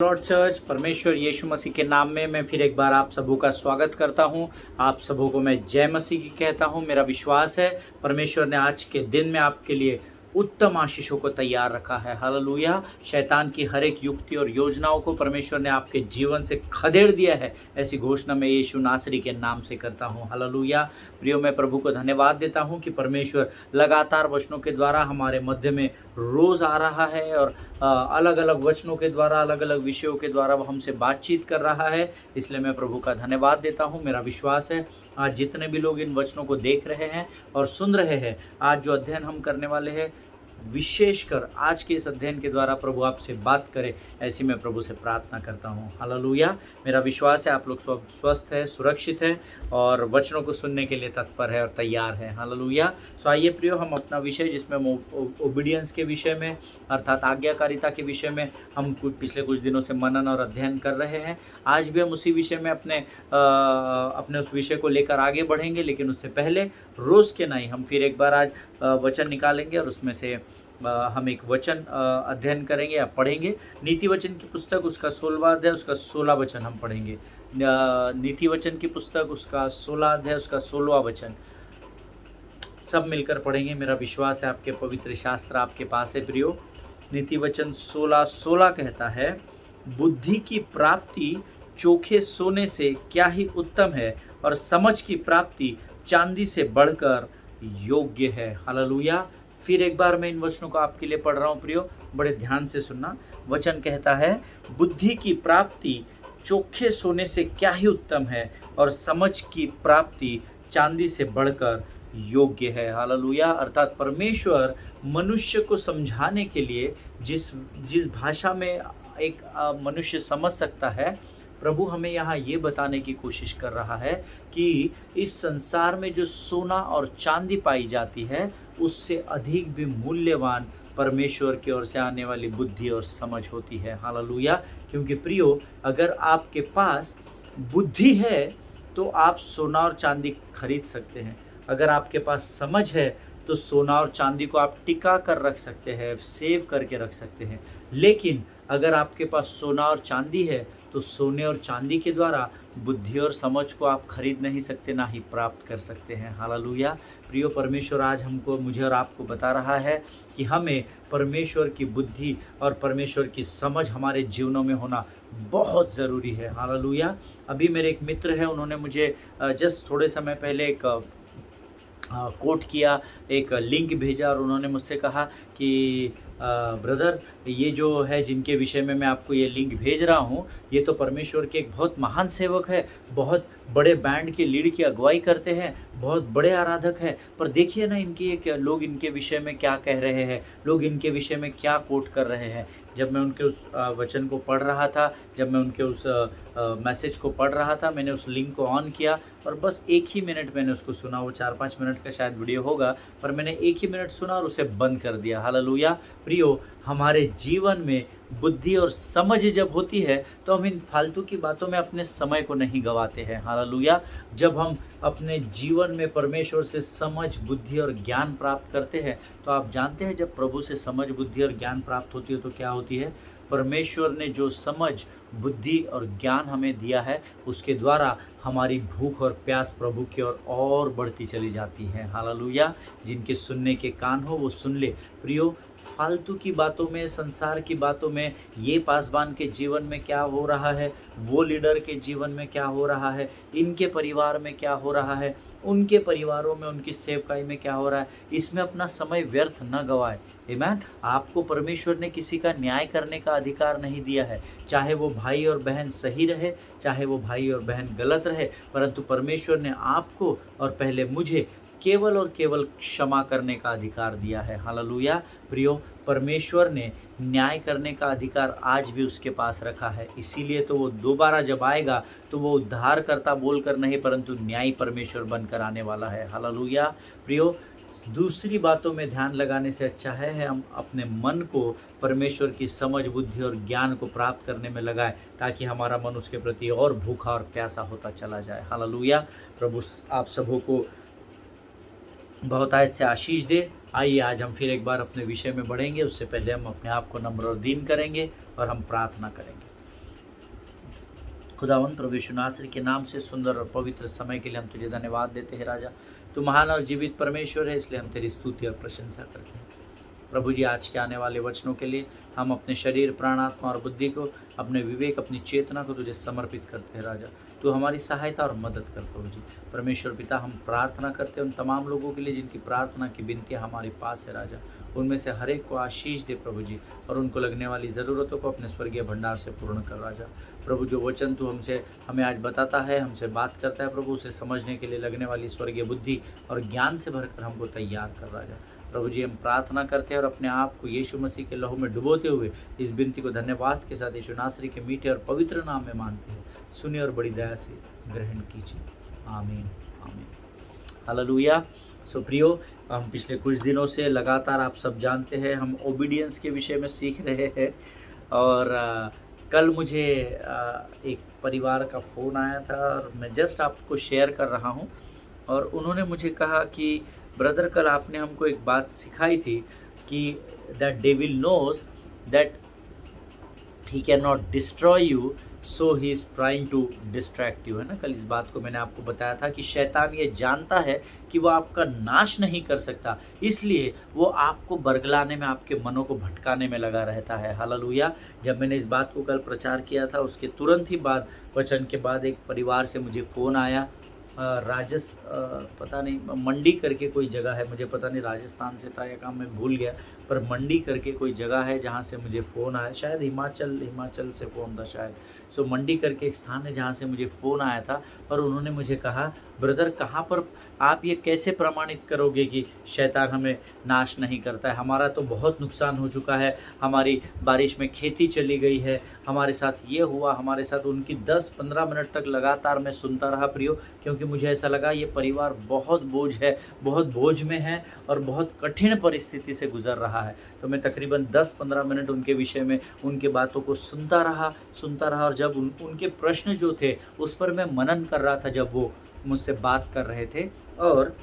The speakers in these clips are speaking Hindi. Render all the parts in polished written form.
लॉर्ड चर्च परमेश्वर यीशु मसीह के नाम में मैं फिर एक बार आप सबों का स्वागत करता हूं। आप सबों को मैं जय मसीह की कहता हूं। मेरा विश्वास है परमेश्वर ने आज के दिन में आपके लिए उत्तम आशीषों को तैयार रखा है। हालेलुया। शैतान की हर एक युक्ति और योजनाओं को परमेश्वर ने आपके जीवन से खदेड़ दिया है, ऐसी घोषणा मैं यीशु नासरी के नाम से करता हूं। हालेलुया। प्रियो, मैं प्रभु को धन्यवाद देता हूं कि परमेश्वर लगातार वचनों के द्वारा हमारे मध्य में रोज आ रहा है और अलग अलग वचनों के द्वारा, अलग अलग विषयों के द्वारा वो हमसे बातचीत कर रहा है। इसलिए मैं प्रभु का धन्यवाद देता हूँ। मेरा विश्वास है आज जितने भी लोग इन वचनों को देख रहे हैं और सुन रहे हैं, आज जो अध्ययन हम करने वाले हैं, विशेषकर आज के इस अध्ययन के द्वारा प्रभु आपसे बात करे, ऐसी मैं प्रभु से प्रार्थना करता हूँ। हालेलुया। मेरा विश्वास है आप लोग स्वस्थ है, सुरक्षित है और वचनों को सुनने के लिए तत्पर है और तैयार है। हालेलुया। सो आइए प्रियो, हम अपना विषय जिसमें ओबीडियंस के विषय में अर्थात आज्ञाकारिता के विषय में हम पिछले कुछ दिनों से मनन और अध्ययन कर रहे हैं। आज भी हम उसी विषय में अपने उस विषय को लेकर आगे बढ़ेंगे, लेकिन उससे पहले रोज़ के नहीं हम फिर एक बार आज वचन निकालेंगे और उसमें से हम एक वचन अध्ययन करेंगे या पढ़ेंगे। नीति वचन की पुस्तक उसका 16वां अध्याय उसका 16 वचन हम पढ़ेंगे। नीति वचन की पुस्तक उसका 16 अध्याय उसका 16वां वचन सब मिलकर पढ़ेंगे। मेरा विश्वास है आपके पवित्र शास्त्र आपके पास है प्रियो। नीति वचन 16:16 कहता है, बुद्धि की प्राप्ति चोखे सोने से क्या ही उत्तम है और समझ की प्राप्ति चांदी से बढ़कर योग्य है। हालेलुया। फिर एक बार मैं इन वचनों को आपके लिए पढ़ रहा हूँ प्रियो, बड़े ध्यान से सुनना। वचन कहता है, बुद्धि की प्राप्ति चोखे सोने से क्या ही उत्तम है और समझ की प्राप्ति चांदी से बढ़कर योग्य है। हालेलुया। अर्थात परमेश्वर मनुष्य को समझाने के लिए जिस भाषा में एक मनुष्य समझ सकता है, प्रभु हमें यहाँ ये बताने की कोशिश कर रहा है कि इस संसार में जो सोना और चांदी पाई जाती है, उससे अधिक भी मूल्यवान परमेश्वर की ओर से आने वाली बुद्धि और समझ होती है। हालेलुया। क्योंकि प्रियो, अगर आपके पास बुद्धि है तो आप सोना और चांदी खरीद सकते हैं। अगर आपके पास समझ है तो सोना और चांदी को आप टिका कर रख सकते हैं, सेव करके रख सकते हैं। लेकिन अगर आपके पास सोना और चांदी है तो सोने और चांदी के द्वारा बुद्धि और समझ को आप खरीद नहीं सकते, ना ही प्राप्त कर सकते हैं। हालेलुया। प्रियो, परमेश्वर आज मुझे और आपको बता रहा है कि हमें परमेश्वर की बुद्धि और परमेश्वर की समझ हमारे जीवनों में होना बहुत ज़रूरी है। हालेलुया। अभी मेरे एक मित्र हैं, उन्होंने मुझे जस्ट थोड़े समय पहले एक कोट किया, एक लिंक भेजा और उन्होंने मुझसे कहा कि ब्रदर, ये जो है जिनके विषय में मैं आपको ये लिंक भेज रहा हूँ, ये तो परमेश्वर के एक बहुत महान सेवक है, बहुत बड़े बैंड के लीड की अगुवाई करते हैं, बहुत बड़े आराधक हैं, पर देखिए ना लोग इनके विषय में क्या कह रहे हैं, लोग इनके विषय में क्या कोट कर रहे हैं। जब मैं उनके उस वचन को पढ़ रहा था, जब मैं उनके उस मैसेज को पढ़ रहा था, मैंने उस लिंक को ऑन किया और बस 1 ही मिनट मैंने उसको सुना। वो 4-5 मिनट का शायद वीडियो होगा, पर मैंने 1 ही मिनट सुना और उसे बंद कर दिया। हालेलुया। प्रियो, हमारे जीवन में बुद्धि और समझ जब होती है तो हम इन फालतू की बातों में अपने समय को नहीं गंवाते हैं। हालेलुया। जब हम अपने जीवन में परमेश्वर से समझ, बुद्धि और ज्ञान प्राप्त करते हैं, तो आप जानते हैं जब प्रभु से समझ, बुद्धि और ज्ञान प्राप्त होती है तो क्या होती है? परमेश्वर ने जो समझ, बुद्धि और ज्ञान हमें दिया है, उसके द्वारा हमारी भूख और प्यास प्रभु की ओर और बढ़ती चली जाती है। हालेलुया। जिनके सुनने के कान हो वो सुन ले। प्रियो, फालतू की बातों में, संसार की बातों में, ये पासवान के जीवन में क्या हो रहा है, वो लीडर के जीवन में क्या हो रहा है, इनके परिवार में क्या हो रहा है, उनके परिवारों में, उनकी सेवकाई में क्या हो रहा है, इसमें अपना समय व्यर्थ न गवाए। आमीन। आपको परमेश्वर ने किसी का न्याय करने का अधिकार नहीं दिया है, चाहे वो भाई और बहन सही रहे, चाहे वो भाई और बहन गलत रहे, परंतु परमेश्वर ने आपको और पहले मुझे केवल और केवल क्षमा करने का अधिकार दिया है। हालेलुया। प्रियो, परमेश्वर ने न्याय करने का अधिकार आज भी उसके पास रखा है। इसीलिए तो वो दोबारा जब आएगा तो वो उद्धारकर्ता बोलकर नहीं, परंतु न्यायी परमेश्वर बनकर आने वाला है। हालेलुया। प्रियो, दूसरी बातों में ध्यान लगाने से अच्छा है हम अपने मन को परमेश्वर की समझ, बुद्धि और ज्ञान को प्राप्त करने में लगाएं, ताकि हमारा मन उसके प्रति और भूखा और प्यासा होता चला जाए। हालेलुया। प्रभु आप सबों को बहुत आयत से आशीष दे। आइए आज हम फिर एक बार अपने विषय में बढ़ेंगे। उससे पहले हम अपने आप को नम्र और दीन करेंगे और हम प्रार्थना करेंगे। खुदावंद प्रभु यीशु नासरी के नाम से सुंदर और पवित्र समय के लिए हम तुझे धन्यवाद देते हैं राजा। तू महान और जीवित परमेश्वर है, इसलिए हम तेरी स्तुति और प्रशंसा करते हैं। प्रभु जी, आज के आने वाले वचनों के लिए हम अपने शरीर, प्राण, आत्मा और बुद्धि को, अपने विवेक, अपनी चेतना को तुझे समर्पित करते हैं राजा। तू हमारी सहायता और मदद कर प्रभु जी। परमेश्वर पिता, हम प्रार्थना करते हैं उन तमाम लोगों के लिए जिनकी प्रार्थना की विनतियाँ हमारे पास है राजा। उनमें से हर एक को आशीष दे प्रभु जी, और उनको लगने वाली ज़रूरतों को अपने स्वर्गीय भंडार से पूर्ण कर राजा। प्रभु, जो वचन तू हमें आज बताता है, हमसे बात करता है प्रभु, उसे समझने के लिए लगने वाली स्वर्गीय बुद्धि और ज्ञान से भरकर हमको तैयार कर राजा। प्रभु जी, हम प्रार्थना करते हैं और अपने आप को यीशु मसीह के लहू में डुबोते हुए इस विनती को धन्यवाद के साथ यीशु नासरी के मीठे और पवित्र नाम में मानते हैं। सुनिए और बड़ी दया से ग्रहण कीजिए। आमीन, आमीन, हालेलुया। सो प्रियो, हम पिछले कुछ दिनों से लगातार, आप सब जानते हैं, हम ओबीडियंस के विषय में सीख रहे हैं। और कल मुझे एक परिवार का फ़ोन आया था और मैं जस्ट आपको शेयर कर रहा हूँ। और उन्होंने मुझे कहा कि ब्रदर, कल आपने हमको एक बात सिखाई थी कि that devil knows that he can not destroy you, so he is trying to distract you, है ना। कल इस बात को मैंने आपको बताया था कि शैतान ये जानता है कि वो आपका नाश नहीं कर सकता, इसलिए वो आपको बरगलाने में, आपके मनों को भटकाने में लगा रहता है। हालेलुया। जब मैंने इस बात को कल प्रचार किया था, उसके तुरंत ही बाद, वचन के बाद, एक परिवार से मुझे फ़ोन आया। पता नहीं, मंडी करके कोई जगह है, मुझे पता नहीं राजस्थान से था या काम, मैं भूल गया, पर मंडी करके कोई जगह है जहाँ से मुझे फ़ोन आया। शायद हिमाचल से फ़ोन था शायद। सो मंडी करके एक स्थान है जहाँ से मुझे फ़ोन आया था। और उन्होंने मुझे कहा, ब्रदर, कहाँ पर आप ये कैसे प्रमाणित करोगे कि शैतान हमें नाश नहीं करता है? हमारा तो बहुत नुकसान हो चुका है, हमारी बारिश में खेती चली गई है, हमारे साथ ये हुआ, हमारे साथ। उनकी 10-15 मिनट तक लगातार मैं सुनता रहा प्रियो, क्योंकि मुझे ऐसा लगा ये परिवार बहुत बोझ में है और बहुत कठिन परिस्थिति से गुजर रहा है। तो मैं तकरीबन 10-15 मिनट उनके विषय में, उनके बातों को सुनता रहा। और जब उनके प्रश्न जो थे उस पर मैं मनन कर रहा था, जब वो मुझसे बात कर रहे थे, और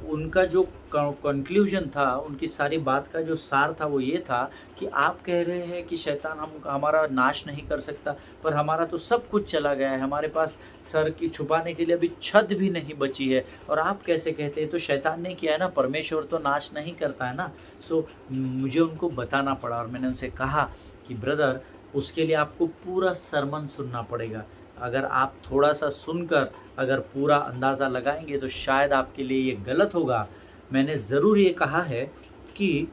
उनका जो कंक्लूजन था, उनकी सारी बात का जो सार था, वो ये था कि आप कह रहे हैं कि शैतान हमारा नाश नहीं कर सकता, पर हमारा तो सब कुछ चला गया है, हमारे पास सर की छुपाने के लिए अभी छत भी नहीं बची है, और आप कैसे कहते हैं? तो शैतान ने किया है ना, परमेश्वर तो नाश नहीं करता है ना। सो मुझे उनको बताना पड़ा, और मैंने उनसे कहा कि ब्रदर, उसके लिए आपको पूरा सरमन सुनना पड़ेगा। अगर आप थोड़ा सा सुनकर अगर पूरा अंदाज़ा लगाएंगे तो शायद आपके लिए ये गलत होगा। मैंने ज़रूर ये कहा है कि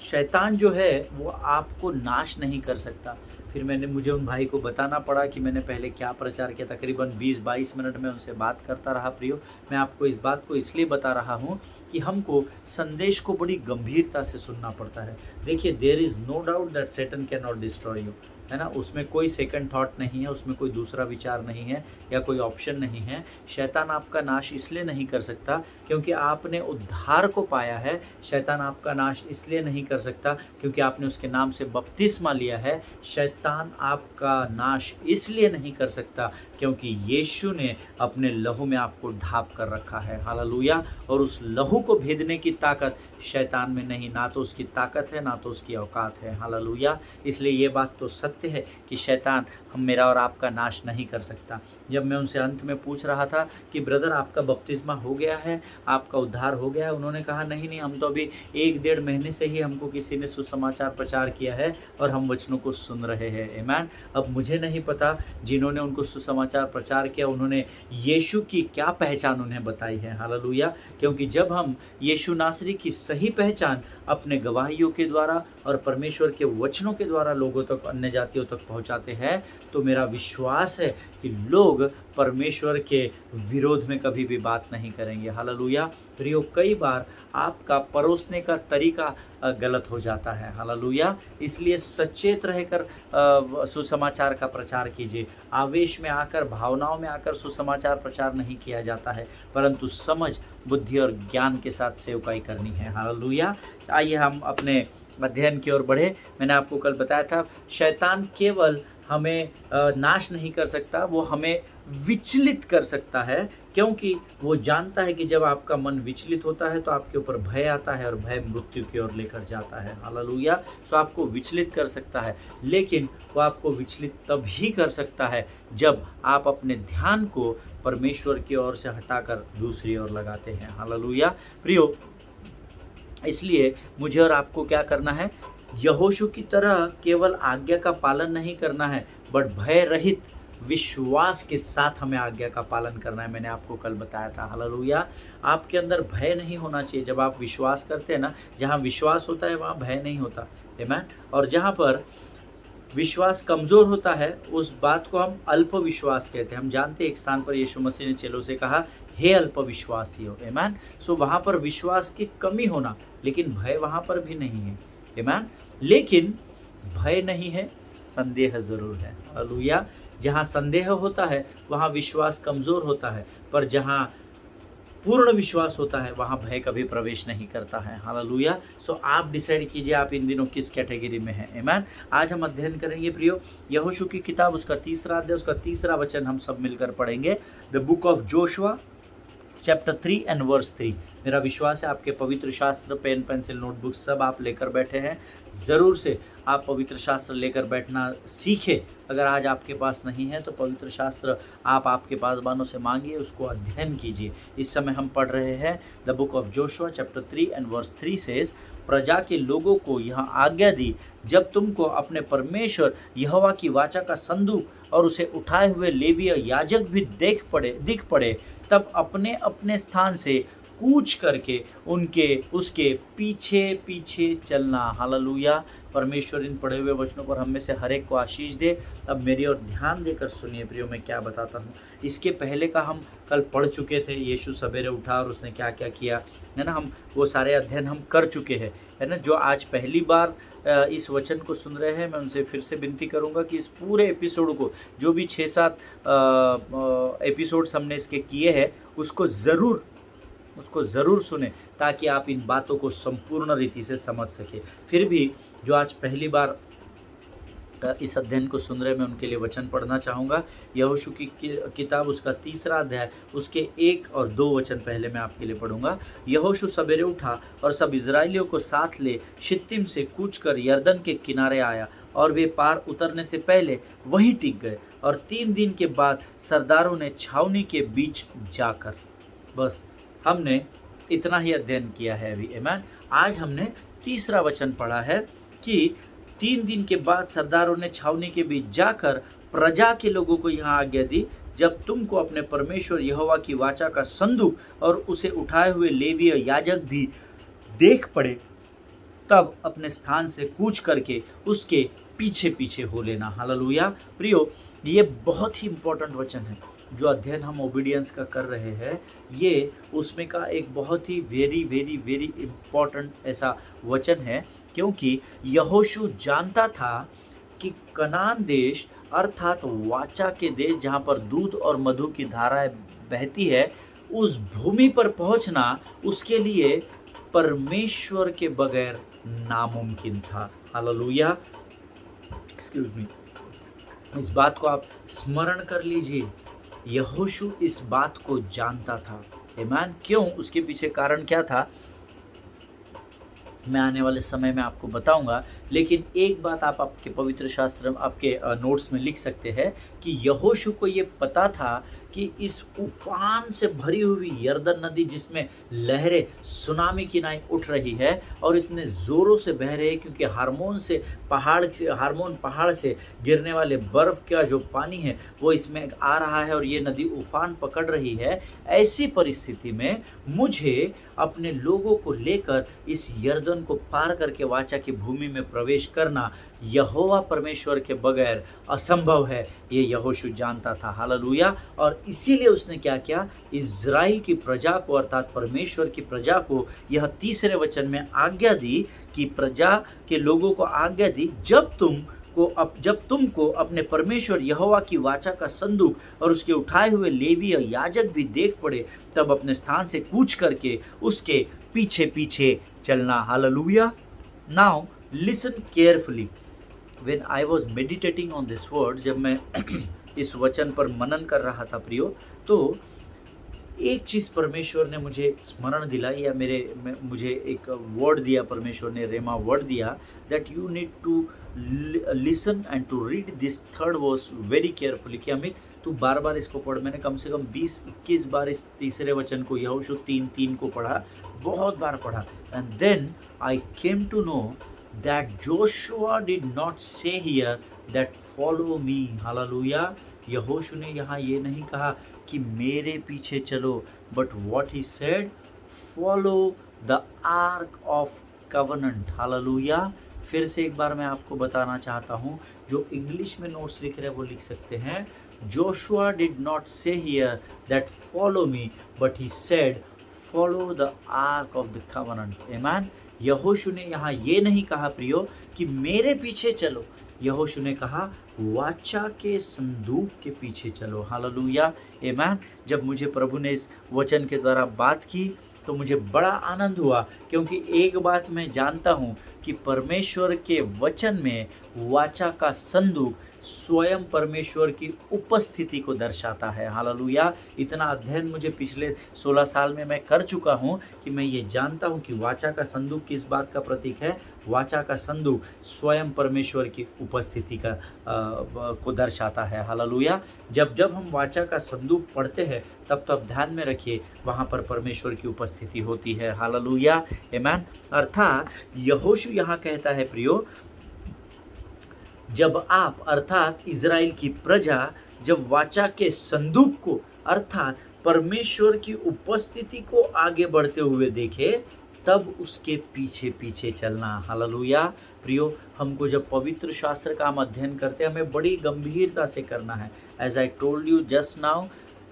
शैतान जो है वो आपको नाश नहीं कर सकता। फिर मुझे उन भाई को बताना पड़ा कि मैंने पहले क्या प्रचार किया। तकरीबन 20-22 मिनट में उनसे बात करता रहा। प्रियो, मैं आपको इस बात को इसलिए बता रहा हूँ कि हमको संदेश को बड़ी गंभीरता से सुनना पड़ता है। देखिए, there is no doubt that Satan can not destroy you, है ना। उसमें कोई सेकंड थॉट नहीं है, उसमें कोई दूसरा विचार नहीं है या कोई ऑप्शन नहीं है। शैतान आपका नाश इसलिए नहीं कर सकता क्योंकि आपने उद्धार को पाया है। शैतान आपका नाश इसलिए नहीं कर सकता क्योंकि आपने उसके नाम से बपतिस्मा लिया है। शैतान आपका नाश इसलिए नहीं कर सकता क्योंकि यीशु ने अपने लहू में आपको ढाँप कर रखा है। हालेलुया। और उस लहू को भेदने की ताकत शैतान में नहीं, ना तो उसकी ताकत है, ना तो उसकी औकात है। हालेलुया। इसलिए ये बात तो सत्य है कि शैतान मेरा और आपका नाश नहीं कर सकता। जब मैं उनसे अंत में पूछ रहा था कि ब्रदर, आपका बपतिस्मा हो गया है, आपका उद्धार हो गया है, उन्होंने कहा नहीं, हम तो अभी 1-1.5 महीने से ही हमको किसी ने सुसमाचार प्रचार किया है और हम वचनों को सुन रहे हैं। आमीन। अब मुझे नहीं पता जिन्होंने उनको सुसमाचार प्रचार किया उन्होंने यीशु की क्या पहचान उन्हें बताई है। हालेलुया। क्योंकि जब हम यीशु नासरी की सही पहचान अपने गवाहियों के द्वारा और परमेश्वर के वचनों के द्वारा लोगों तक, अन्य जातियों तक पहुंचाते हैं, तो मेरा विश्वास है कि लोग परमेश्वर के विरोध में कभी भी बात नहीं करेंगे। हालेलुया। प्रियो, कई बार आपका परोसने का तरीका गलत हो जाता है। हालेलुया। इसलिए सचेत रहकर सुसमाचार का प्रचार कीजिए। आवेश में आकर, भावनाओं में आकर सुसमाचार प्रचार नहीं किया जाता है, परंतु समझ, बुद्धि और ज्ञान के साथ सेवकाई करनी है। हालेलुया। आइए हम अपने अध्ययन की ओर बढ़े। मैंने आपको कल बताया था, शैतान केवल हमें नाश नहीं कर सकता, वो हमें विचलित कर सकता है, क्योंकि वो जानता है कि जब आपका मन विचलित होता है तो आपके ऊपर भय आता है और भय मृत्यु की ओर लेकर जाता है। हालेलुया। सो आपको विचलित कर सकता है, लेकिन वो आपको विचलित तभी कर सकता है जब आप अपने ध्यान को परमेश्वर की ओर से हटाकर दूसरी ओर लगाते हैं। हालेलुया। प्रियो, इसलिए मुझे और आपको क्या करना है? यहोशू की तरह केवल आज्ञा का पालन नहीं करना है, बट भय रहित विश्वास के साथ हमें आज्ञा का पालन करना है। मैंने आपको कल बताया था। हालेलुया। आपके अंदर भय नहीं होना चाहिए। जब आप विश्वास करते हैं ना, जहाँ विश्वास होता है वहाँ भय नहीं होता। आमीन। और जहाँ पर विश्वास कमज़ोर होता है, उस बात को हम अल्प विश्वास कहते हैं। हम जानते हैं एक स्थान पर यीशु मसीह ने चेलों से कहा, हे अल्प विश्वासियों। आमीन। सो वहाँ पर विश्वास की कमी होना, लेकिन भय वहाँ पर भी नहीं है। आमीन। लेकिन भय नहीं है, संदेह ज़रूर है। हालेलुया। जहाँ संदेह होता है वहाँ विश्वास कमज़ोर होता है, पर जहाँ पूर्ण विश्वास होता है वहाँ भय कभी प्रवेश नहीं करता है। हालेलुया। सो आप डिसाइड कीजिए आप इन दिनों किस कैटेगरी में हैं। आमीन। आज हम अध्ययन करेंगे प्रियो, यहोशू की किताब, उसका 3रा अध्याय, उसका 3रा वचन हम सब मिलकर पढ़ेंगे। The book of Joshua chapter 3 and verse 3। मेरा विश्वास है आपके पवित्र शास्त्र, पेन पेंसिल नोटबुक सब आप लेकर बैठे हैं। ज़रूर से आप पवित्र शास्त्र लेकर बैठना सीखें। अगर आज आपके पास नहीं है तो पवित्र शास्त्र आप आपके पासबानों से मांगिए, उसको अध्ययन कीजिए। इस समय हम पढ़ रहे हैं the book of Joshua chapter 3 and verse 3 says, प्रजा के लोगों को यह आज्ञा दी, जब तुमको अपने परमेश्वर यहोवा की वाचा का संदूक और उसे उठाए हुए लेवीय याजक भी दिख पड़े, तब अपने अपने स्थान से कूच करके उसके पीछे पीछे चलना। हालेलुया। परमेश्वर इन पढ़े हुए वचनों पर हम में से हर एक को आशीष दे। अब मेरी ओर ध्यान देकर सुनिए प्रियो, मैं क्या बताता हूँ। इसके पहले का हम कल पढ़ चुके थे। यीशु सवेरे उठा और उसने क्या क्या किया, है ना। हम वो सारे अध्ययन हम कर चुके हैं, है ना। जो आज पहली बार इस वचन को सुन रहे हैं, मैं उनसे फिर से विनती करूंगा कि इस पूरे एपिसोड को, जो भी 6-7 एपिसोड्स हमने इसके किए हैं, उसको ज़रूर सुने, ताकि आप इन बातों को संपूर्ण रीति से समझ सके। फिर भी जो आज पहली बार इस अध्ययन को सुन रहे, मैं उनके लिए वचन पढ़ना चाहूँगा। यहोशू की किताब, उसका 3रा अध्याय, उसके 1 और 2 वचन पहले मैं आपके लिए पढ़ूंगा। यहोशू सवेरे उठा और सब इजराइलियों को साथ ले शित्तीम से कूच कर यरदन के किनारे आया, और वे पार उतरने से पहले वहीं टिक गए। और 3 दिन के बाद सरदारों ने छावनी के बीच जाकर, बस हमने इतना ही अध्ययन किया है अभी। आमीन। आज हमने 3रा वचन पढ़ा है कि 3 दिन के बाद सरदारों ने छावनी के बीच जाकर प्रजा के लोगों को यहाँ आज्ञा दी, जब तुमको अपने परमेश्वर यहोवा की वाचा का संदूक और उसे उठाए हुए लेवीय याजक भी देख पड़े, तब अपने स्थान से कूच करके उसके पीछे पीछे हो लेना। हालेलुया। प्रियो, ये बहुत ही इम्पोर्टेंट वचन है। जो अध्ययन हम ओबीडियंस का कर रहे हैं, ये उसमें का एक बहुत ही वेरी वेरी वेरी इम्पोर्टेंट ऐसा वचन है, क्योंकि यहोशू जानता था कि कनान देश अर्थात वाचा के देश, जहाँ पर दूध और मधु की धाराएं बहती है, उस भूमि पर पहुँचना उसके लिए परमेश्वर के बगैर नामुमकिन था। हालेलुया। Excuse me. इस बात को आप स्मरण कर लीजिए। यहोशू इस बात को जानता था। आमीन। क्यों? उसके पीछे कारण क्या था, मैं आने वाले समय में आपको बताऊंगा। लेकिन एक बात आप आपके पवित्र शास्त्र, आपके नोट्स में लिख सकते हैं कि यहोशू को ये पता था कि इस उफान से भरी हुई यरदन नदी, जिसमें लहरें सुनामी की नाई उठ रही है और इतने ज़ोरों से बह रहे हैं, क्योंकि हार्मोन पहाड़ से गिरने वाले बर्फ़ का जो पानी है वो इसमें आ रहा है और ये नदी उफान पकड़ रही है। ऐसी परिस्थिति में मुझे अपने लोगों को लेकर इस यरदन को पार करके वाचा की भूमि में प्रवेश करना यहोवा परमेश्वर के बगैर असंभव है। ये यहोशू जानता था। हालेलुया। और इसीलिए उसने क्या किया, इज़राइल की प्रजा को, अर्थात परमेश्वर की प्रजा को, यह 3रे वचन में आज्ञा दी कि प्रजा के लोगों को आज्ञा दी, जब तुमको अपने परमेश्वर यहोवा की वाचा का संदूक और उसके उठाए हुए लेवीय याजक भी देख पड़े, तब अपने स्थान से कूच करके उसके पीछे पीछे चलना। Hallelujah. Now listen carefully. When I was meditating on this word, जब मैं इस वचन पर मनन कर रहा था प्रियो, तो एक चीज़ परमेश्वर ने मुझे स्मरण दिलाई, या मुझे एक वर्ड दिया, परमेश्वर ने रेमा वर्ड दिया, that you need to listen and to read this third verse very carefully, कि अमित तू बार बार इसको पढ़। मैंने कम से कम 20-21 बार इस तीसरे वचन को, यहोशू 3:3 को पढ़ा, बहुत बार पढ़ा। And then I came to know that Joshua did not say here that follow me, hallelujah. यहोशू ने यहाँ ये नहीं कहा कि मेरे पीछे चलो, but what he said, follow the ark of covenant, hallelujah. फिर से एक बार मैं आपको बताना चाहता हूँ, जो इंग्लिश में नोट्स लिख रहे हैं वो लिख सकते हैं, Joshua did not say here that follow me, but he said follow the ark of the covenant, आमीन। यहोशू ने यहाँ ये नहीं कहा प्रियो कि मेरे पीछे चलो, यहोशू ने कहा वाचा के संदूक के पीछे चलो, हालेलुया, आमीन। जब मुझे प्रभु ने इस वचन के द्वारा बात की तो मुझे बड़ा आनंद हुआ, क्योंकि एक बात मैं जानता हूँ कि परमेश्वर के वचन में वाचा का संदूक स्वयं परमेश्वर की उपस्थिति को दर्शाता है, हालेलुया। इतना अध्ययन मुझे पिछले 16 साल में मैं कर चुका हूँ कि मैं ये जानता हूँ कि वाचा का संदूक किस बात का प्रतीक है। वाचा का संदूक स्वयं परमेश्वर की उपस्थिति को दर्शाता है, हालेलुया। जब जब हम वाचा का संदूक पढ़ते हैं तब तब ध्यान में रखिए वहाँ पर परमेश्वर की उपस्थिति होती है, हालेलुया, आमीन। अर्थात यहोशू यहाँ कहता है प्रियो, जब आप अर्थात इज़राइल की प्रजा जब वाचा के संदूक को अर्थात परमेश्वर की उपस्थिति को आगे बढ़ते हुए देखे, तब उसके पीछे पीछे चलना, हालेलुया। प्रियो, हमको जब पवित्र शास्त्र का हम अध्ययन करते हैं, हमें बड़ी गंभीरता से करना है। As I told you just now,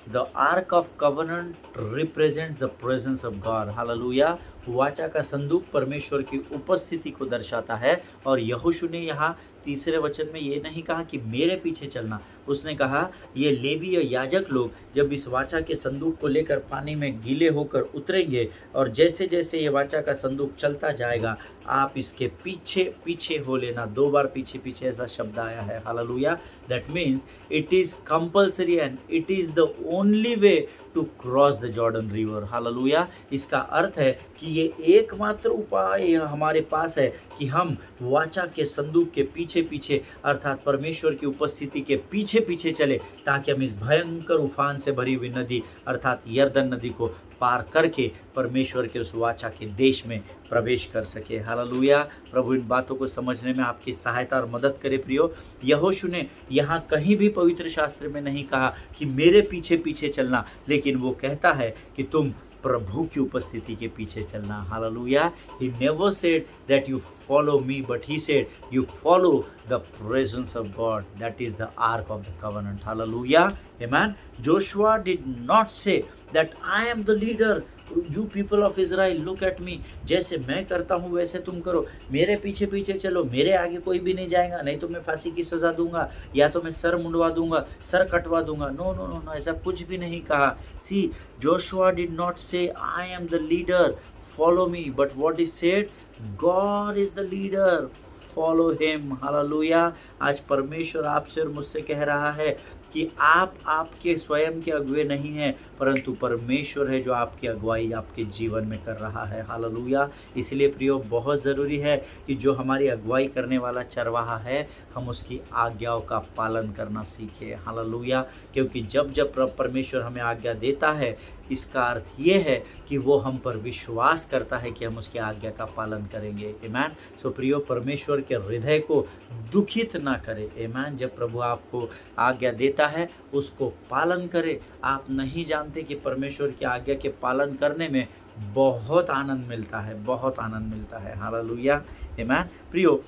the ark of covenant represents the presence of God, hallelujah. वाचा का संदूक परमेश्वर की उपस्थिति को दर्शाता है। और यहोशू ने यहाँ तीसरे वचन में ये नहीं कहा कि मेरे पीछे चलना, उसने कहा ये लेवी और याजक लोग जब इस वाचा के संदूक को लेकर पानी में गीले होकर उतरेंगे, और जैसे जैसे ये वाचा का संदूक चलता जाएगा, आप इसके पीछे पीछे हो लेना। 2 बार पीछे पीछे ऐसा शब्द आया है, hallelujah. That means it is compulsory and it is the only way to cross the Jordan river, hallelujah. इसका अर्थ है कि ये एकमात्र उपाय हमारे पास है कि हम वाचा के संदूक के पीछे पीछे अर्थात परमेश्वर की उपस्थिति के पीछे पीछे चले, ताकि हम इस भयंकर उफान से भरी हुई नदी अर्थात यरदन नदी को पार करके परमेश्वर के उस वाचा के देश में प्रवेश कर सके, हालेलुया। प्रभु इन बातों को समझने में आपकी सहायता और मदद करे प्रियो। यहोशू ने यहाँ कहीं भी पवित्र शास्त्र में नहीं कहा कि मेरे पीछे पीछे चलना, लेकिन वो कहता है कि तुम प्रभु की उपस्थिति के पीछे चलना, hallelujah. He never said that you follow me, but he said you follow the presence of God, that is the ark of the covenant, hallelujah, आमीन। Joshua did not say that I am the leader, you people of Israel look at me, जैसे मैं करता हूँ वैसे तुम करो, मेरे पीछे पीछे चलो, मेरे आगे कोई भी नहीं जाएगा, नहीं तो मैं फांसी की सज़ा दूंगा, या तो मैं सर मुंडवा दूंगा, सर कटवा दूंगा। नो नो नो नो, ऐसा कुछ भी नहीं कहा। सी, जोशुआ डिड नॉट से आई am the leader, follow me, but what is said, God is the leader, follow him, hallelujah. आज परमेश्वर आपसे और मुझसे कह रहा है कि आप आपके स्वयं के अगुवे नहीं हैं, परंतु परमेश्वर है जो आपकी अगुवाई आपके जीवन में कर रहा है, हालेलुया। इसलिए प्रियो, बहुत ज़रूरी है कि जो हमारी अगुवाई करने वाला चरवाहा है, हम उसकी आज्ञाओं का पालन करना सीखें, हालेलुया। क्योंकि जब जब परमेश्वर हमें आज्ञा देता है, इसका अर्थ ये है कि वो हम पर विश्वास करता है कि हम उसकी आज्ञा का पालन करेंगे, आमीन। सो प्रियो, परमेश्वर के हृदय को दुखित ना करे, आमीन। जब प्रभु आपको आज्ञा देता है उसको पालन करें। आप नहीं जानते कि परमेश्वर की आज्ञा के पालन करने में बहुत आनंद मिलता है, बहुत आनंद मिलता है, हालेलुया, आमीन। प्रियो,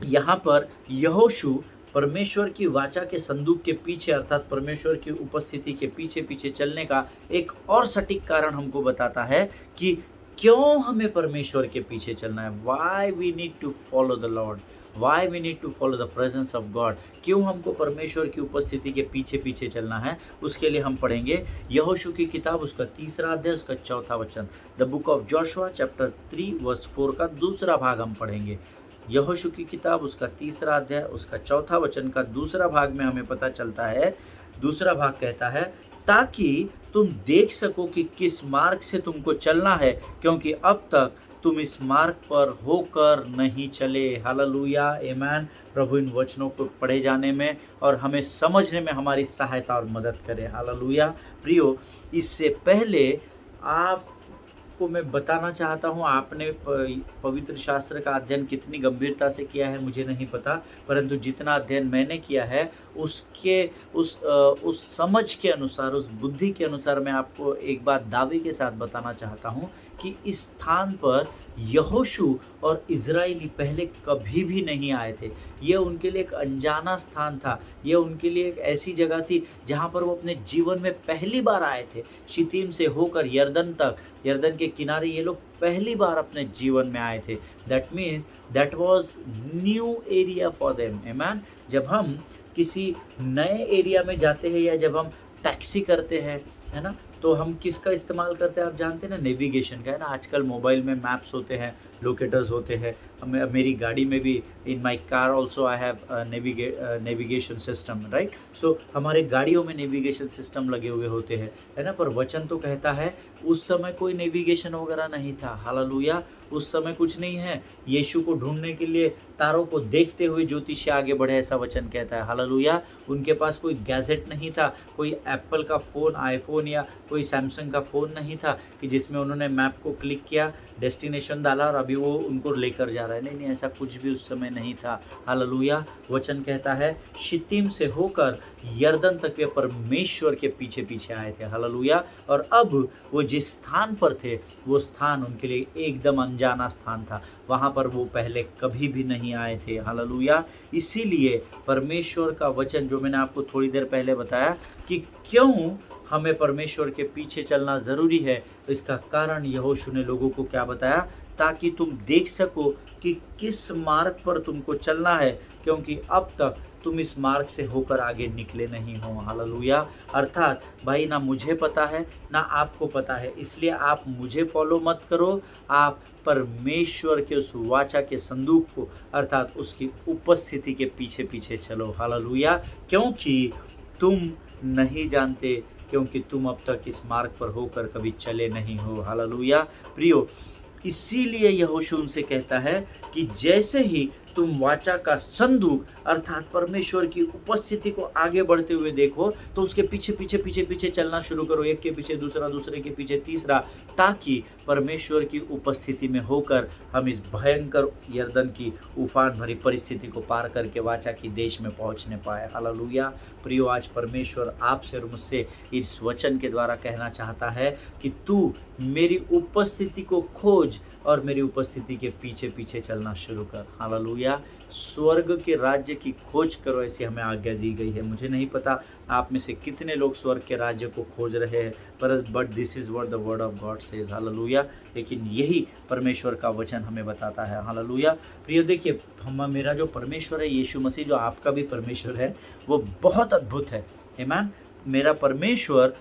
यहाँ पर यहोशू परमेश्वर की वाचा के संदूक के पीछे अर्थात परमेश्वर की उपस्थिति के पीछे पीछे चलने का एक और सटीक कारण हमको बताता है कि क्यों हमें परमेश्वर के पीछे चलना है। Why we need to follow the Lord, why we need to follow the presence of God, क्यों हमको परमेश्वर की उपस्थिति के पीछे पीछे चलना है। उसके लिए हम पढ़ेंगे यहोशू की किताब, उसका 3रा अध्याय, उसका 4था वचन। The book of Joshua chapter 3 verse 4 का दूसरा भाग हम पढ़ेंगे। यहोशू की किताब उसका 3रा अध्याय उसका 4था वचन का दूसरा भाग में हमें पता चलता है, दूसरा भाग कहता है, ताकि तुम देख सको कि किस मार्ग से तुमको चलना है, क्योंकि अब तक तुम इस मार्ग पर होकर नहीं चले। हालेलुया, आमीन। प्रभु इन वचनों को पढ़े जाने में और हमें समझने में हमारी सहायता और मदद करे। हालेलुया। प्रियो, इससे पहले आपको मैं बताना चाहता हूँ, आपने पवित्र शास्त्र का अध्ययन कितनी गंभीरता से किया है मुझे नहीं पता, परंतु जितना अध्ययन मैंने किया है उसके उस समझ के अनुसार, उस बुद्धि के अनुसार मैं आपको एक बात दावे के साथ बताना चाहता हूँ कि इस स्थान पर यहोशू और इज़राइली पहले कभी भी नहीं आए थे। ये उनके लिए एक अनजाना स्थान था, ये उनके लिए एक ऐसी जगह थी जहाँ पर वो अपने जीवन में पहली बार आए थे। शितीम से होकर यरदन तक, यरदन के किनारे ये लोग पहली बार अपने जीवन में आए थे। That means that was new area for them. आमीन। जब हम किसी नए एरिया में जाते हैं या जब हम टैक्सी करते हैं, है ना, तो हम किसका इस्तेमाल करते हैं आप जानते हैं ना, नेविगेशन का, है ना। आजकल मोबाइल में मैप्स होते हैं, लोकेटर्स होते हैं। मेरी गाड़ी में भी, in my car also I have navigation system, right. So हमारे गाड़ियों में नेविगेशन सिस्टम लगे हुए होते हैं, है ना। पर वचन तो कहता है उस समय कोई नेविगेशन वगैरह नहीं था। हालेलुया। उस समय कुछ नहीं है। यीशु को ढूंढने के लिए तारों को देखते हुए ज्योतिषी आगे बढ़े, ऐसा वचन कहता है। हालेलुया। उनके पास कोई गैजेट नहीं था, कोई एप्पल का फ़ोन, आईफोन या कोई सैमसंग का फ़ोन नहीं था कि जिसमें उन्होंने मैप को क्लिक किया, डेस्टिनेशन डाला और अभी वो उनको लेकर जा रहा है। नहीं, ऐसा कुछ भी उस समय नहीं था। हालेलुया। वचन कहता है शित्तीम से होकर यरदन तक वे परमेश्वर के पीछे पीछे आए थे। हालेलुया। और अब वो जिस स्थान पर थे वो स्थान उनके लिए एकदम अनजाना स्थान था, वहाँ पर वो पहले कभी भी नहीं आए थे। हालेलुया। इसीलिए परमेश्वर का वचन जो मैंने आपको थोड़ी देर पहले बताया कि क्यों हमें परमेश्वर के पीछे चलना ज़रूरी है, इसका कारण यहोशू ने लोगों को क्या बताया, ताकि तुम देख सको कि किस मार्ग पर तुमको चलना है, क्योंकि अब तक तुम इस मार्ग से होकर आगे निकले नहीं हो। हालेलुया। अर्थात भाई, ना मुझे पता है ना आपको पता है, इसलिए आप मुझे फॉलो मत करो, आप परमेश्वर के उस वाचा के संदूक को, अर्थात उसकी उपस्थिति के पीछे पीछे चलो। हालेलुया। क्योंकि तुम नहीं जानते, क्योंकि तुम अब तक इस मार्ग पर होकर कभी चले नहीं हो। हालेलुया। प्रियो, इसीलिए यहोशू उनसे कहता है कि जैसे ही तुम वाचा का संदूक अर्थात परमेश्वर की उपस्थिति को आगे बढ़ते हुए देखो, तो उसके पीछे पीछे पीछे पीछे चलना शुरू करो, एक के पीछे दूसरा, दूसरे के पीछे तीसरा, ताकि परमेश्वर की उपस्थिति में होकर हम इस भयंकर यरदन की उफान भरी परिस्थिति को पार करके वाचा की देश में पहुंचने पाए। हालेलुया। प्रियो, आज परमेश्वर आपसे और मुझसे इस वचन के द्वारा कहना चाहता है कि तू मेरी उपस्थिति को खोज और मेरी उपस्थिति के पीछे पीछे चलना शुरू कर। हालेलुया। स्वर्ग के राज्य की खोज करो, ऐसी हमें आज्ञा दी गई है। मुझे नहीं पता आप में से कितने लोग स्वर्ग के राज्य को खोज रहे हैं, पर but this is what the word of God says. Hallelujah. लेकिन यही परमेश्वर का वचन हमें बताता है। हालेलुया। प्रिय, देखिए, मेरा जो परमेश्वर है, यीशु मसीह जो आपका भी परमेश्वर है, वो बहुत अद्भुत है। आमीन। मेरा परमेश्वर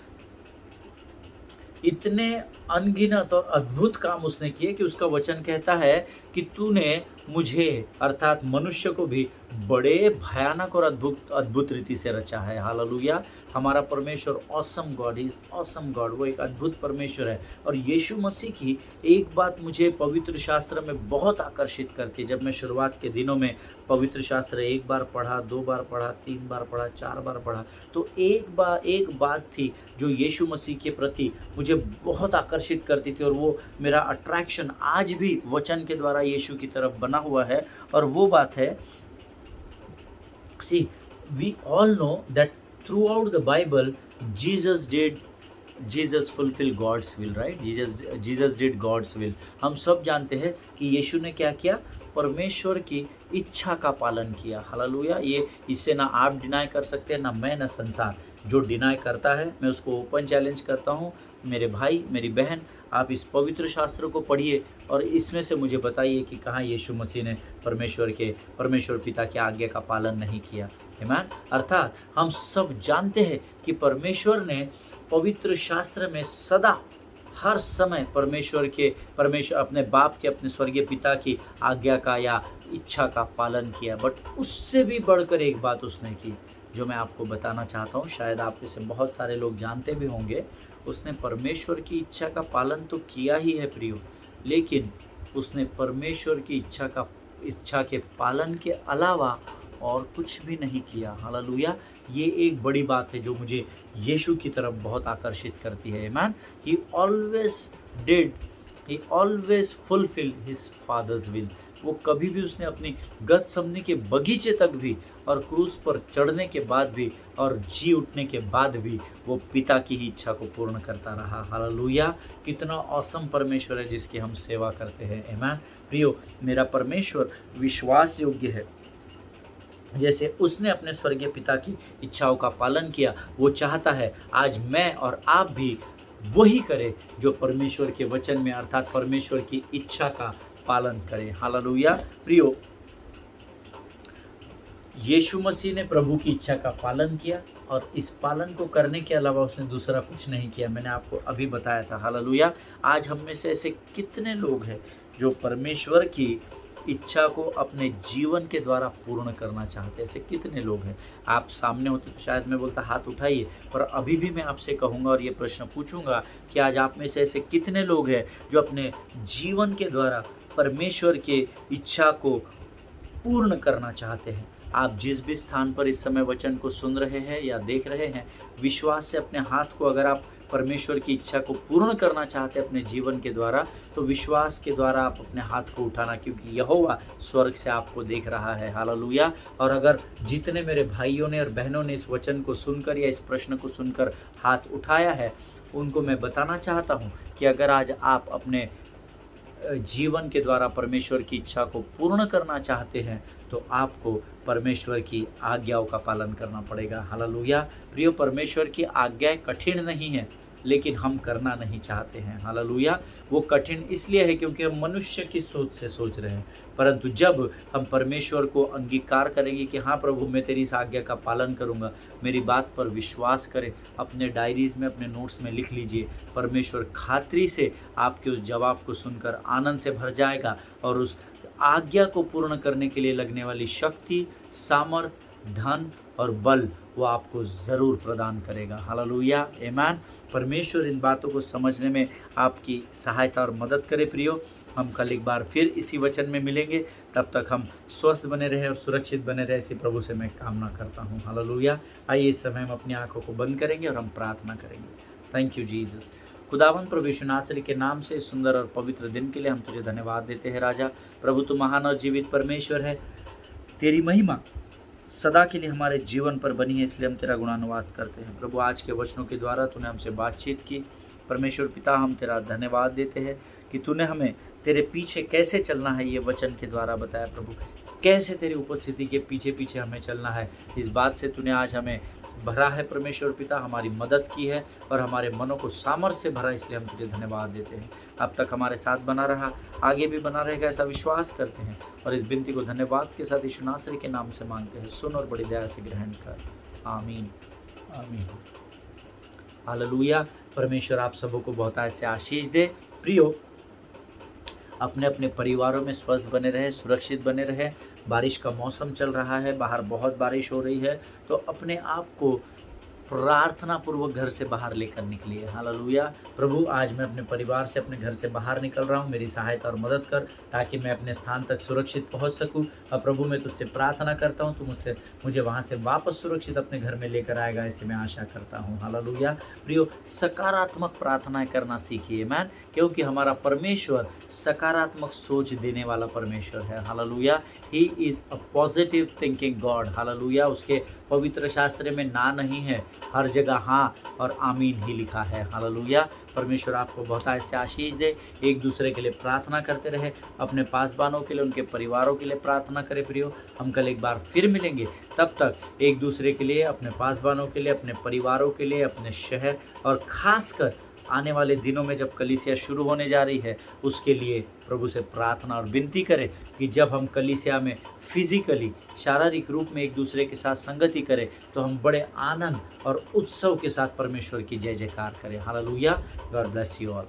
इतने अनगिनत और अद्भुत काम उसने किए कि उसका वचन कहता है कि तूने मुझे अर्थात मनुष्य को भी बड़े भयानक और अद्भुत अद्भुत रीति से रचा है। हालेलुया। हमारा परमेश्वर awesome God, is awesome God, वो एक अद्भुत परमेश्वर है। और यीशु मसीह की एक बात मुझे पवित्र शास्त्र में बहुत आकर्षित करती है। जब मैं शुरुआत के दिनों में पवित्र शास्त्र एक बार पढ़ा, 2 बार पढ़ा, 3 बार पढ़ा, 4 बार पढ़ा, तो एक बात थी जो यीशु मसीह के प्रति मुझे बहुत आकर्षित करती थी, और वो मेरा अट्रैक्शन आज भी वचन के द्वारा यीशु की तरफ बना हुआ है। और वो बात है, see, we all know that throughout the Bible Jesus fulfill God's will, right? Jesus did God's will. हम सब जानते हैं कि यीशु ने क्या किया, परमेश्वर की इच्छा का पालन किया। हालेलुया। ये इससे ना आप डिनाई कर सकते हैं, ना मैं, ना संसार। जो डिनाई करता है मैं उसको ओपन चैलेंज करता हूँ। मेरे भाई, मेरी बहन, आप इस पवित्र शास्त्र को पढ़िए और इसमें से मुझे बताइए कि कहाँ यीशु मसीह ने परमेश्वर पिता की आज्ञा का पालन नहीं किया। आमीन। अर्थात हम सब जानते हैं कि परमेश्वर ने पवित्र शास्त्र में सदा हर समय परमेश्वर अपने बाप के, अपने स्वर्गीय पिता की आज्ञा का या इच्छा का पालन किया। बट उससे भी बढ़कर एक बात उसने की, जो मैं आपको बताना चाहता हूँ, शायद आप में से बहुत सारे लोग जानते भी होंगे। उसने परमेश्वर की इच्छा का पालन तो किया ही है प्रियो, लेकिन उसने परमेश्वर की इच्छा के पालन के अलावा और कुछ भी नहीं किया। हालेलुया! ये एक बड़ी बात है जो मुझे यीशु की तरफ बहुत आकर्षित करती है। आमेन। He always did he always fulfil his father's will. वो कभी भी उसने अपनी गतसमनी के बगीचे तक भी और क्रूस पर चढ़ने के बाद भी और जी उठने के बाद भी वो पिता की ही इच्छा को पूर्ण करता रहा। हालेलुया! कितना औसम परमेश्वर है जिसकी हम सेवा करते हैं। आमेन। प्रियो, मेरा परमेश्वर विश्वास योग्य है। जैसे उसने अपने स्वर्गीय पिता की इच्छाओं का पालन किया, वो चाहता है आज मैं और आप भी वही करें जो परमेश्वर के वचन में अर्थात परमेश्वर की इच्छा का पालन करें। हालेलुया! प्रियो, यीशु मसीह ने प्रभु की इच्छा का पालन किया और इस पालन को करने के अलावा उसने दूसरा कुछ नहीं किया। मैंने आपको अभी बताया था। हालेलुया! आज हम में से ऐसे कितने लोग हैं जो परमेश्वर की इच्छा को अपने जीवन के द्वारा पूर्ण करना चाहते हैं? ऐसे कितने लोग हैं? आप सामने होते तो शायद मैं बोलता हाथ उठाइए, पर अभी भी मैं आपसे कहूँगा और ये प्रश्न पूछूंगा कि आज आप में से ऐसे कितने लोग हैं जो अपने जीवन के द्वारा परमेश्वर की इच्छा को पूर्ण करना चाहते हैं? आप जिस भी स्थान पर इस समय वचन को सुन रहे हैं या देख रहे हैं, विश्वास से अपने हाथ को, अगर आप परमेश्वर की इच्छा को पूर्ण करना चाहते हैं अपने जीवन के द्वारा, तो विश्वास के द्वारा आप अपने हाथ को उठाना, क्योंकि यहोवा स्वर्ग से आपको देख रहा है। हालेलुया! और अगर जितने मेरे भाइयों ने और बहनों ने इस वचन को सुनकर या इस प्रश्न को सुनकर हाथ उठाया है, उनको मैं बताना चाहता हूँ कि अगर आज आप अपने जीवन के द्वारा परमेश्वर की इच्छा को पूर्ण करना चाहते हैं, तो आपको परमेश्वर की आज्ञाओं का पालन करना पड़ेगा। हालेलुया! प्रियो, परमेश्वर की आज्ञाएं कठिन नहीं है, लेकिन हम करना नहीं चाहते हैं। हालेलुया! वो कठिन इसलिए है क्योंकि हम मनुष्य की सोच से सोच रहे हैं, परंतु जब हम परमेश्वर को अंगीकार करेंगे कि हाँ प्रभु, मैं तेरी इस आज्ञा का पालन करूँगा, मेरी बात पर विश्वास करें, अपने डायरीज़ में, अपने नोट्स में लिख लीजिए। परमेश्वर खातिरी से आपके उस जवाब को सुनकर आनंद से भर जाएगा और उस आज्ञा को पूर्ण करने के लिए लगने वाली शक्ति, सामर्थ, धन और बल वो आपको ज़रूर प्रदान करेगा। हालेलुया! आमीन। परमेश्वर इन बातों को समझने में आपकी सहायता और मदद करे। प्रियो, हम कल एक बार फिर इसी वचन में मिलेंगे। तब तक हम स्वस्थ बने रहे और सुरक्षित बने रहे, इसी प्रभु से मैं कामना करता हूँ। हालेलुया! आइए इस समय हम अपनी आंखों को बंद करेंगे और हम प्रार्थना करेंगे। Thank you Jesus. खुदावन प्रभु यीशु नासरी के नाम से इस सुंदर और पवित्र दिन के लिए हम तुझे धन्यवाद देते हैं। राजा प्रभु, तू महान और जीवित परमेश्वर है। तेरी महिमा सदा के लिए हमारे जीवन पर बनी है, इसलिए हम तेरा गुणानुवाद करते हैं। प्रभु, आज के वचनों के द्वारा तूने हमसे बातचीत की। परमेश्वर पिता, हम तेरा धन्यवाद देते हैं कि तूने हमें तेरे पीछे कैसे चलना है ये वचन के द्वारा बताया। प्रभु, कैसे तेरी उपस्थिति के पीछे पीछे हमें चलना है, इस बात से तूने आज हमें भरा है। परमेश्वर पिता, हमारी मदद की है और हमारे मनों को सामर्थ्य से भरा, इसलिए हम तुझे धन्यवाद देते हैं। अब तक हमारे साथ बना रहा, आगे भी बना रहेगा, ऐसा विश्वास करते हैं और इस विनती को धन्यवाद के साथ यीशु नासरी के नाम से मांगते हैं। सुन और बड़ी दया से ग्रहण कर। आमीन, आमीन। हालेलुया! परमेश्वर आप सबों को बहुत ऐसे आशीष दे। प्रियो, अपने अपने परिवारों में स्वस्थ बने रहे, सुरक्षित बने रहे। बारिश का मौसम चल रहा है, बाहर बहुत बारिश हो रही है, तो अपने आप को प्रार्थना पूर्वक घर से बाहर लेकर निकलिए। हालेलुया! प्रभु, आज मैं अपने परिवार से, अपने घर से बाहर निकल रहा हूँ, मेरी सहायता और मदद कर, ताकि मैं अपने स्थान तक सुरक्षित पहुँच सकूँ। और प्रभु, मैं तुझसे प्रार्थना करता हूँ, तू मुझे वहाँ से वापस सुरक्षित अपने घर में लेकर आएगा, ऐसे मैं आशा करता हूँ। हालेलुया! प्रियो, सकारात्मक प्रार्थनाएं करना सीखिए। मैन, क्योंकि हमारा परमेश्वर सकारात्मक सोच देने वाला परमेश्वर है। Hallelujah! He is a positive thinking God. Hallelujah! उसके पवित्र शास्त्र में ना नहीं है, हर जगह हाँ और आमीन ही लिखा है। हालेलुया! परमेश्वर आपको बहुत ऐसे आशीष दे। एक दूसरे के लिए प्रार्थना करते रहे, अपने पासबानों के लिए, उनके परिवारों के लिए प्रार्थना करें। प्रियो, हम कल एक बार फिर मिलेंगे, तब तक एक दूसरे के लिए, अपने पासबानों के लिए, अपने परिवारों के लिए, अपने शहर और खासकर आने वाले दिनों में जब कलीसिया शुरू होने जा रही है, उसके लिए प्रभु से प्रार्थना और विनती करें कि जब हम कलीसिया में फिजिकली, शारीरिक रूप में एक दूसरे के साथ संगति करें, तो हम बड़े आनंद और उत्सव के साथ परमेश्वर की जय जयकार करें। Hallelujah! God bless you all.